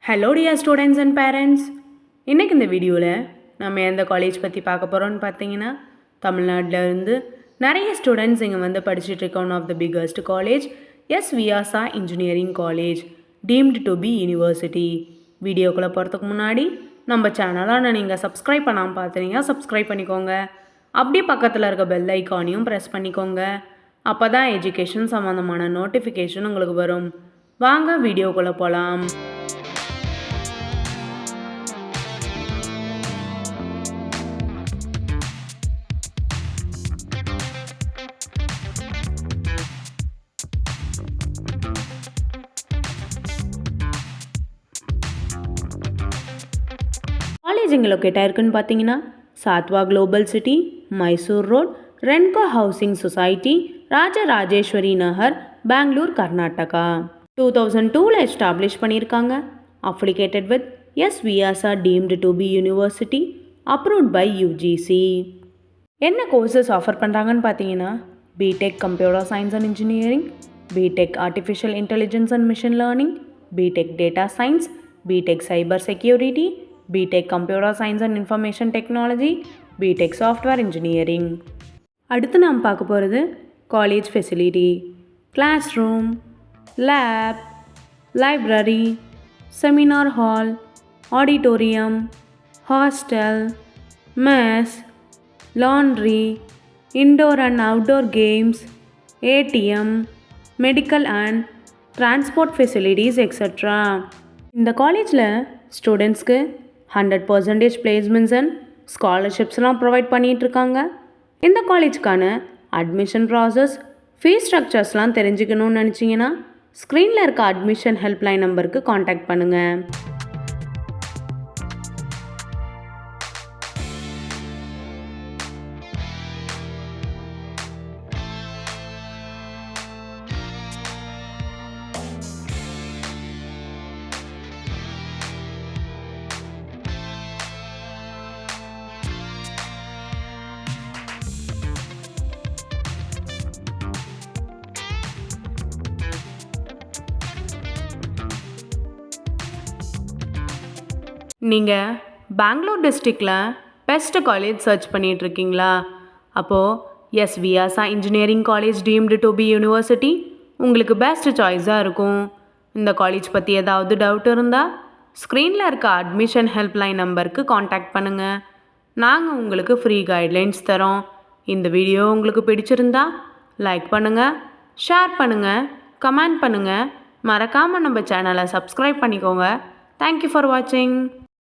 Hello dear students and parents. இன்றைக்கி இந்த வீடியோவில் நம்ம எந்த காலேஜ் பற்றி பார்க்க போகிறோன்னு பார்த்தீங்கன்னா, தமிழ்நாட்டில் இருந்து நிறைய ஸ்டூடெண்ட்ஸ் இங்கே வந்து படிச்சுட்ருக்க one of the biggest college S Vyasa engineering college deemed to be university. வீடியோக்குள்ளே போகிறதுக்கு முன்னாடி நம்ம சேனலாக நீங்கள் சப்ஸ்கிரைப் பண்ணாமல் பார்த்துறீங்க, சப்ஸ்கிரைப் பண்ணிக்கோங்க. அப்படியே பக்கத்தில் இருக்க பெல் ஐக்கானையும் ப்ரெஸ் பண்ணிக்கோங்க. அப்போ தான் எஜுகேஷன் சம்மந்தமான நோட்டிஃபிகேஷன் உங்களுக்கு வரும். வாங்க வீடியோக்குள்ளே போகலாம். காலேஜ் எங்கே லொக்கேட் ஆயிருக்குன்னு பார்த்தீங்கன்னா, Sattva global city, Mysore road, ரென்கோ housing society, Rajarajeshwari Nagar, Bangalore, Karnataka. 2002 establish பண்ணியிருக்காங்க. Affiliated with S Vyasa deemed to be university, approved by UGC. என்ன கோர்சஸ் ஆஃபர் பண்ணுறாங்கன்னு பார்த்தீங்கன்னா, BTech computer science and engineering, BTech artificial intelligence and machine learning, BTech data science, BTech cyber security, BTech computer science and information technology, BTech software engineering. அடுத்து நாம் பார்க்க போகிறது college facility. Class room, lab, library, seminar hall, auditorium, hostel, mess, laundry, indoor and outdoor games, ATM, medical and transport facilities extra. இந்த காலேஜில் ஸ்டூடெண்ட்ஸ்க்கு 100% placements and ஸ்காலர்ஷிப்ஸ்லாம் provide பண்ணிகிட்ருக்காங்க. இந்த காலேஜுக்கான admission process, fees ஸ்ட்ரக்சர்ஸ்லாம் தெரிஞ்சுக்கணும்னு நினச்சிங்கன்னா ஸ்க்ரீனில் இருக்க அட்மிஷன் ஹெல்ப்லைன் நம்பருக்கு காண்டாக்ட் பண்ணுங்கள். நீங்கள் பெங்களூர் டிஸ்ட்ரிக்டில் பெஸ்ட் காலேஜ் சர்ச் பண்ணிகிட்ருக்கீங்களா? அப்போது S Vyasa engineering college deemed to be university உங்களுக்கு பெஸ்ட் சாய்ஸாக இருக்கும். இந்த காலேஜ் பற்றி ஏதாவது டவுட் இருந்தால் ஸ்க்ரீனில் இருக்க அட்மிஷன் ஹெல்ப்லைன் நம்பருக்கு காண்டாக்ட் பண்ணுங்கள். நாங்கள் உங்களுக்கு ஃப்ரீ கைட்லைன்ஸ் தரோம். இந்த வீடியோ உங்களுக்கு பிடிச்சிருந்தா லைக் பண்ணுங்கள், ஷேர் பண்ணுங்கள், கமெண்ட் பண்ணுங்கள். மறக்காமல் நம்ம சேனலை சப்ஸ்கிரைப் பண்ணிக்கோங்க. தேங்க்யூ ஃபார் வாட்சிங்.